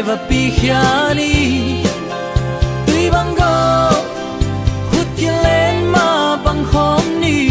và pihiani tuy băng go hút kia lên mà bằng khóm ni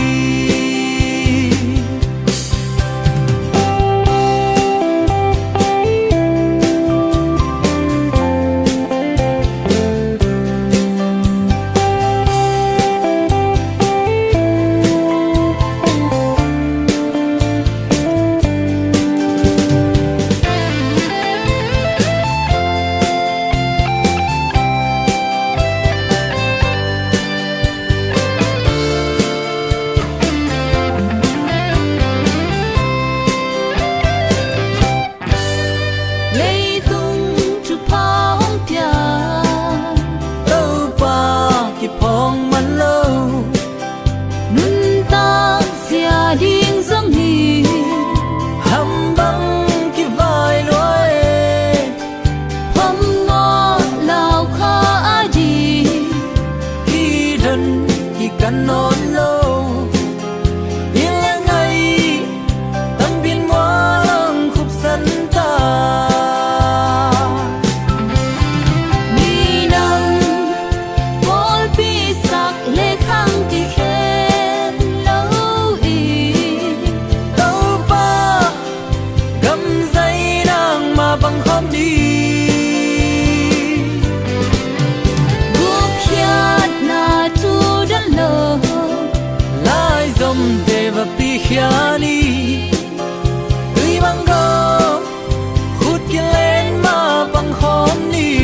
pihiani tuy băng go hút kia lên mà bằng khóm ni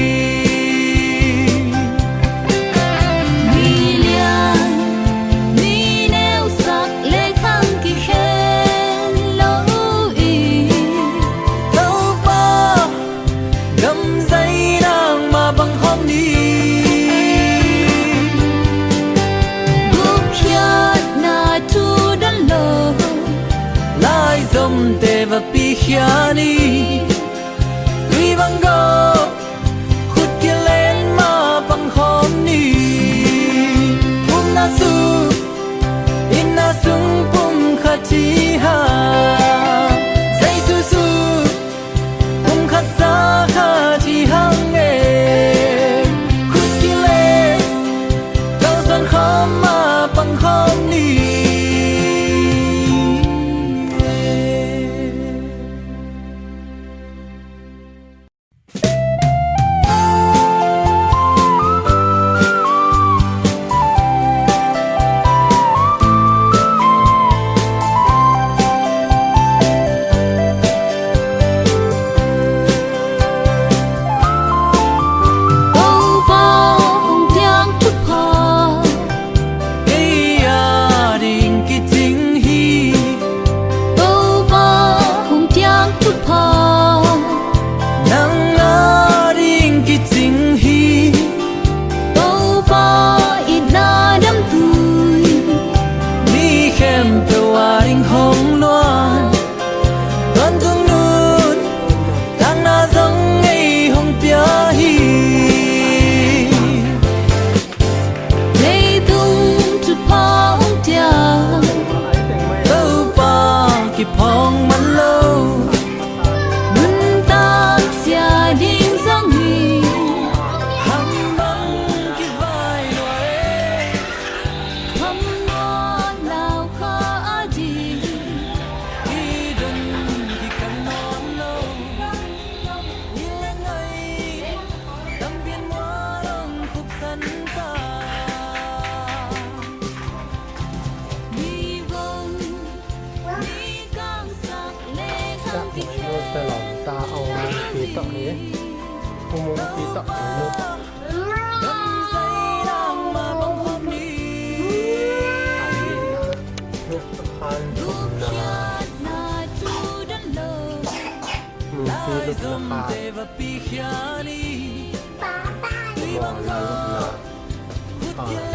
mi lian mi neo sắc lệ khang kỳ khen lâu y lâu ba gầm dây nàng mà bằng khóm ni dom te va pihiani tuy băng go hút kia lên mà bằng khóm ni na su ina sung pum khati ha say su su pum khat sa khati hang e hút kia lên cao san khóm mà bằng khóm ni phong man lâu nun ta xia điên giang hi hầm băng cái vai loài hầm nó lao khó đi đi đừng thì cần non lâu như ngày tâm biên hoa lòng khúc sân taแต่หลอนตาเอาปีต่อนี้มุมปีต่อนี้คันถุนนามือปีลุกนาคาลองลาลุกนา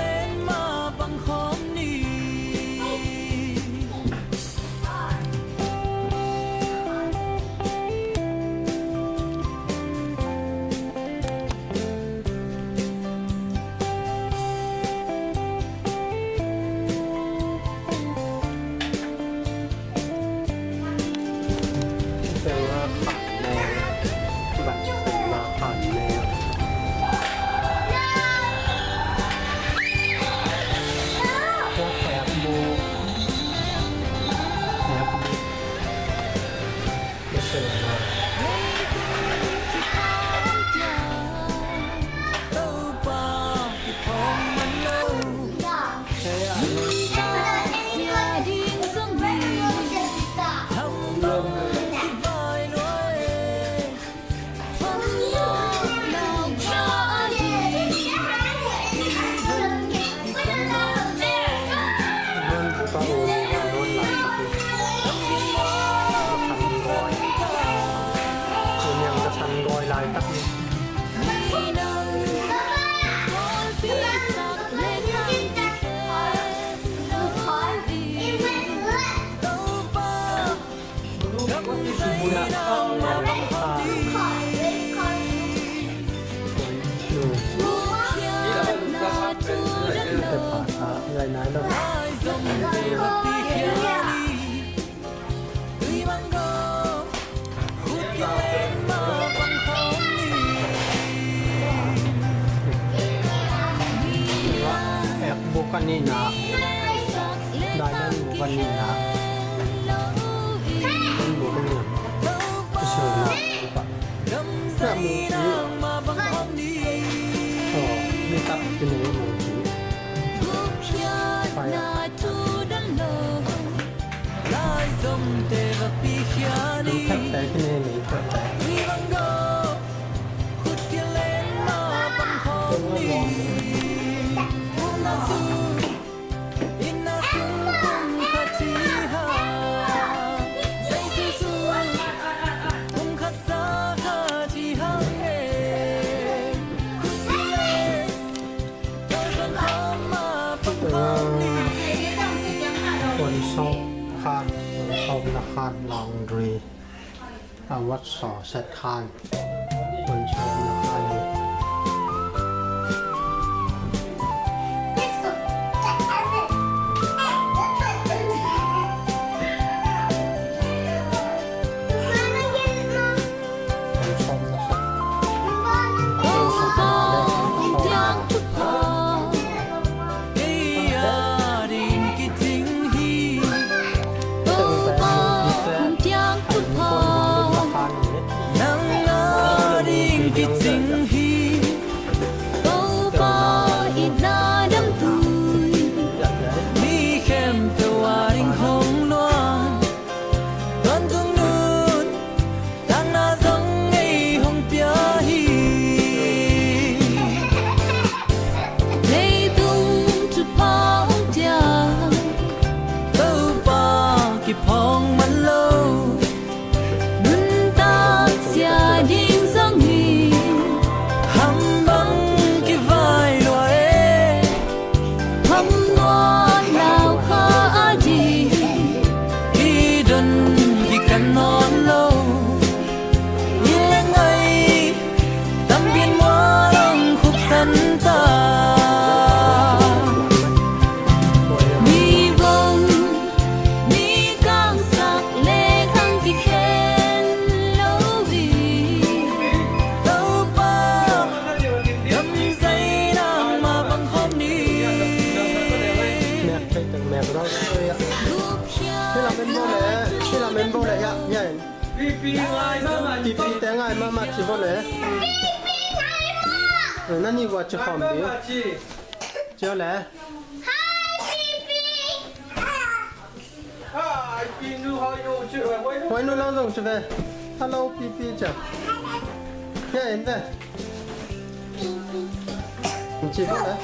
แต่ว่าขับแรงแบบเป็นมา tắt đi. Lại nói đâu. Bukan ni nak, dah bukan ni nak, bukan ni, kesulitan apa? Tak mungkin. Oh, ni tak kena mungkin. Payah. Tak tak kena ni, tak tak.คนชอบคานชอบนักคานลองรีวัดสอเซตคานคนชอบนักคานเลยPipi tengah mama ci boleh. Nani buat cekam dia? Boleh. Hai Pipi. Hai Pinu hayo cuy. Why no langsung cuba. Hello Pipi je. Ya ente. Ci boleh.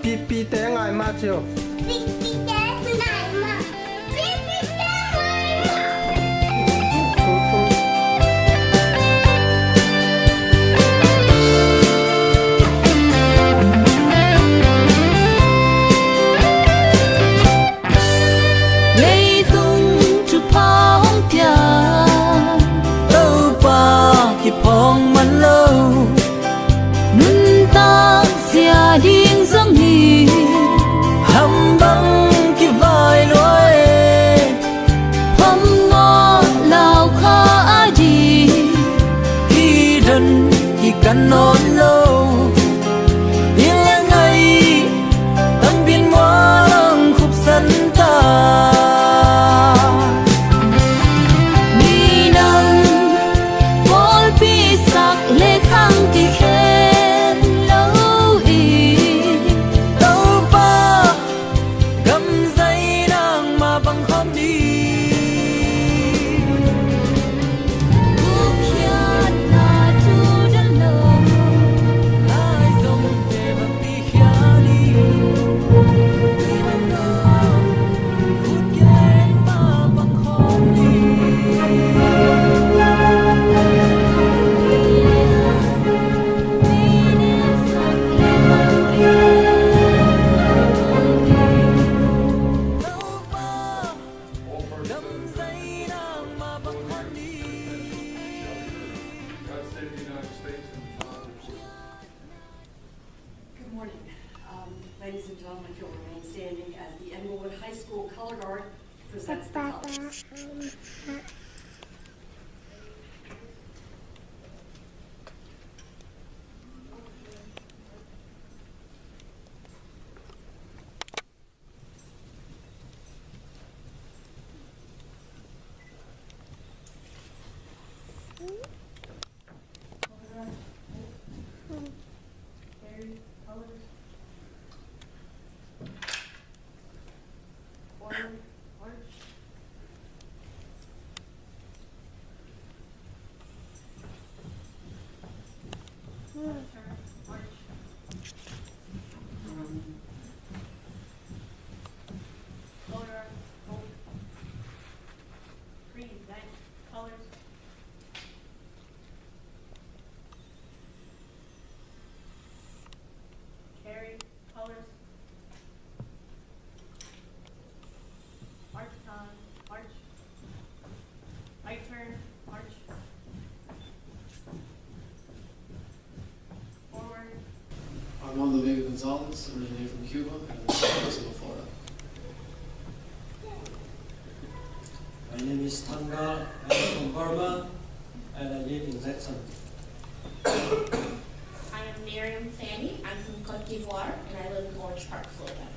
Pipi tengah mama ci. Hâm Carry, colors. March time, march. Right turn, march. Forward. Armando Vega Gonzalez, originating from Cuba and Jacksonville, Florida. My name is Tanga. I'm from Burma and I live in Jackson. I am Miriam Fanny. I'm from Cote d'Ivoire and I live in Orange Park, Florida.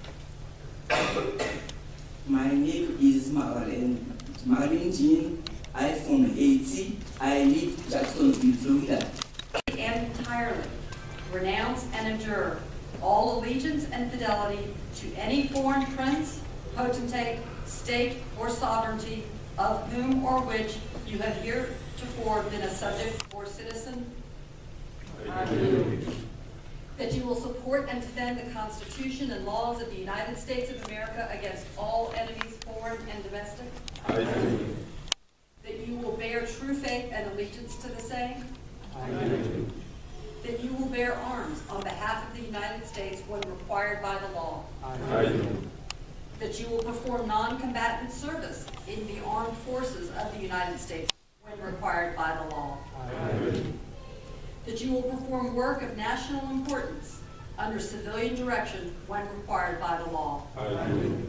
My name is Marlene Jean. I'm from Haiti. I live in Jacksonville, Florida. And entirely renounce and abjure all allegiance and fidelity to any foreign prince, potentate, state, or sovereignty of whom or which you have heretofore been a subject or citizen. I do. That you will support and defend the Constitution and laws of the United States of America against all enemies, foreign and domestic. I do. That you will bear true faith and allegiance to the same. I do. That you will bear arms on behalf of the United States when required by the law. I do. That you will perform non-combatant service in the armed forces of the United States when required by the law. I do. That you will perform work of national importance under civilian direction when required by the law. I do.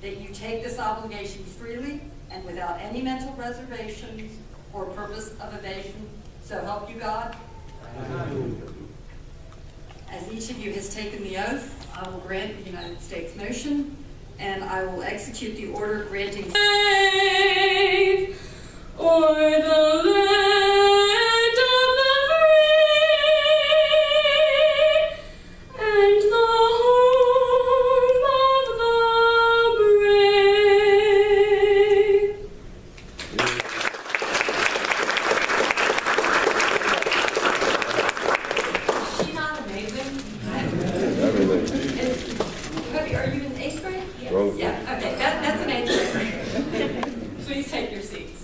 That you take this obligation freely and without any mental reservations or purpose of evasion, so help you God. I do. As each of you has taken the oath, I will grant the United States motion, and I will execute the order granting Or the land of the free and the home of the brave. Is she not amazing? Cody, are you in 8th grade? Yes. Yeah, okay, that's an 8th grade. Please take your seats.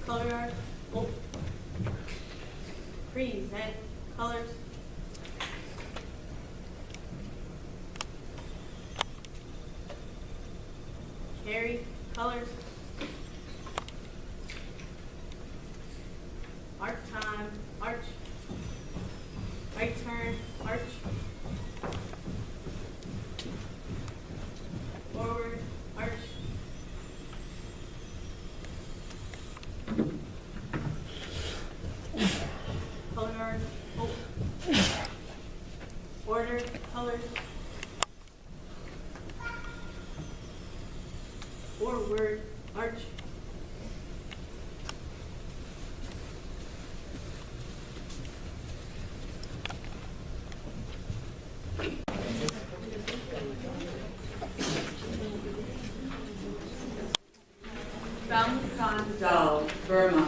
Color yard. Oh. Present colors. Carry colors. Arc time, arch. Right turn, arch. Forward, arch. Color guard, oh. Order, colors. Forward, arch. Ramkhan Dal, Burma.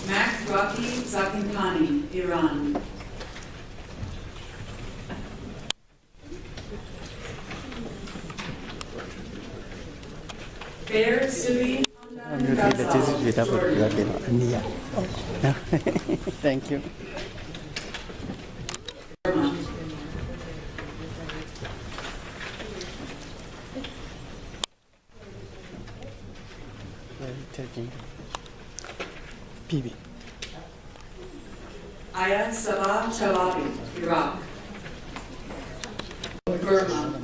Max Rocky Zakinkani, Iran. Bear Sui That is without India. Thank you. PB. Aya Sabah Chalabi, Iraq. Burma.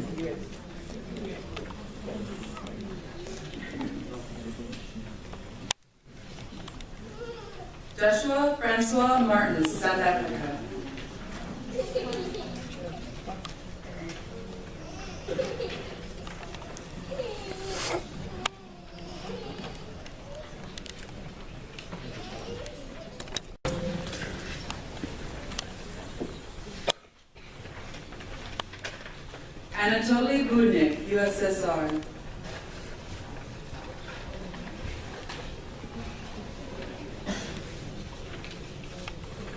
Joshua Francois Martins, South Africa. Anatoly Budnik, USSR.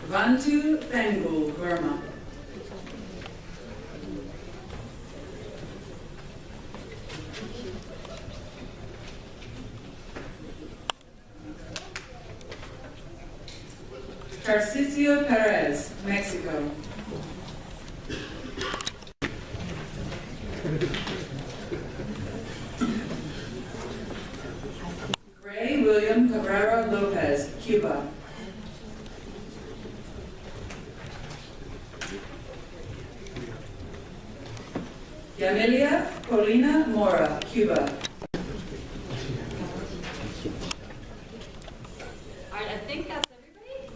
Vantu Thengul, Burma. Tarcisio Perez, Mexico. Ray William Cabrera Lopez, Cuba. Yamilia Paulina Mora, Cuba. All right, I think that's everybody.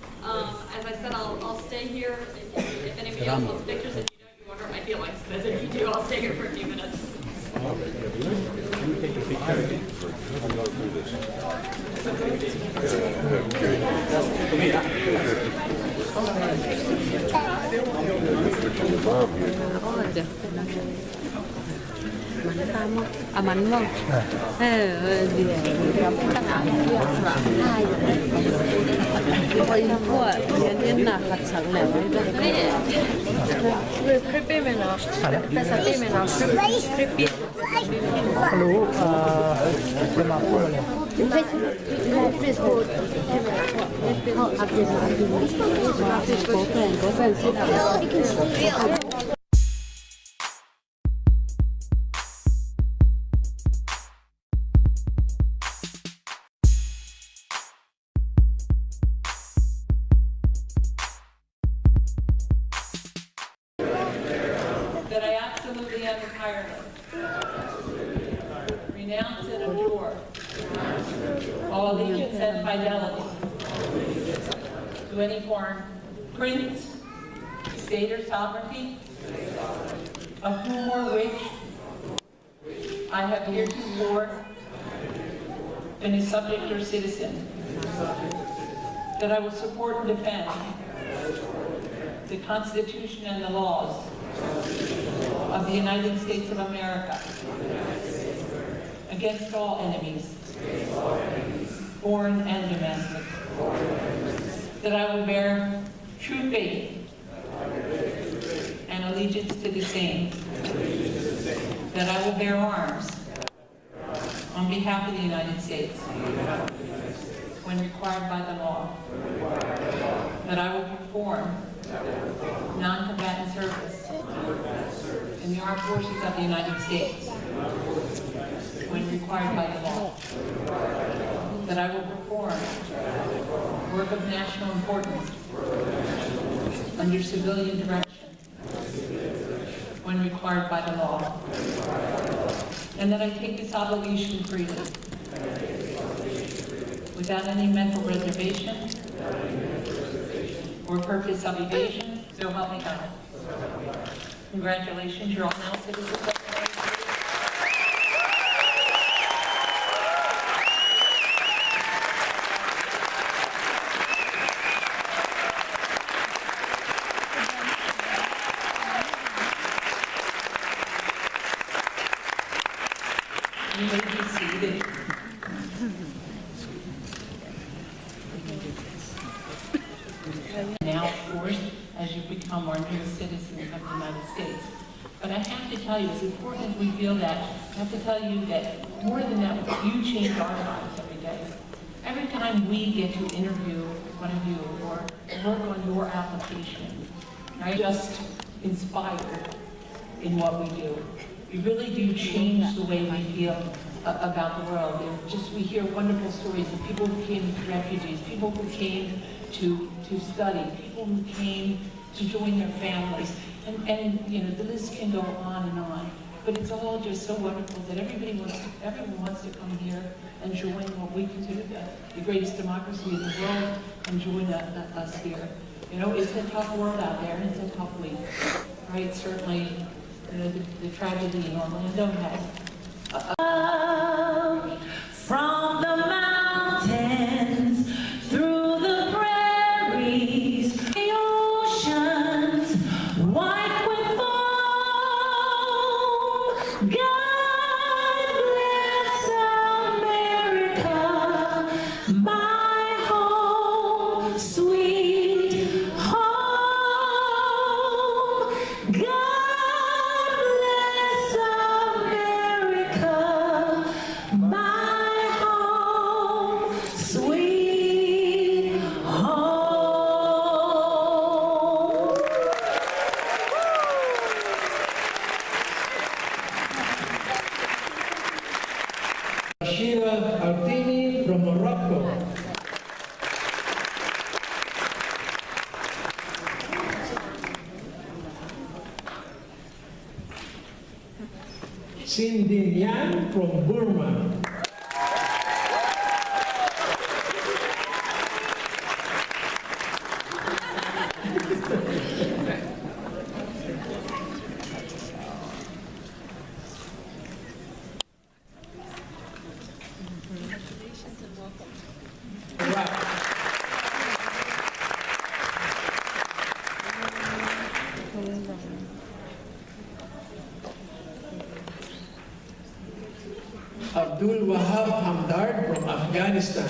As I said, I'll stay here. If anybody else wants pictures and you don't, you wonder what my feelings. But if you do, I'll stay here for a few minutes. Mắn không? Gì nhân là thật sự là that I absolutely and entirely renounce and abjure all allegiance and fidelity to any foreign prince, state, or sovereignty, of whom or which I have heretofore been a subject or citizen, that I will support and defend the Constitution and the laws of the United States of America against all enemies, foreign and domestic, that I will bear true faith and allegiance to the same, that I will bear arms on behalf of the United States when required by the law, that I will perform non-combatant service in the armed forces of the United States when required by the law, that I will perform work of national importance under civilian direction when required by the law, and that I take this obligation freely without any mental reservation or purpose of evasion, so help me God. Congratulations, you're all now citizens of the United States. You may be seated. Now, of course, as you become more new citizens of the United States. But I have to tell you, as important as we feel that, I have to tell you that more than that, you change our lives every day. Every time we get to interview one of you or work on your application, I'm just inspired in what we do. You really do change the way we feel about the world. We hear wonderful stories of people who came as refugees, people who came to study, people who came to join their families. And you know, the list can go on and on. But it's all just so wonderful that everyone wants to come here and join what we consider the greatest democracy in the world and join us here. You know, it's a tough world out there, and it's a tough week, right? Certainly, you know, the tragedy in Orlando has. From the mountains, through the prairies, the oceans, white with foam. God bless America, my home, sweet home. God bless America, my home, sweet home. Rashida Altini from Morocco. Cindy Yan from Burma. Abdul Wahab Hamdard from Afghanistan.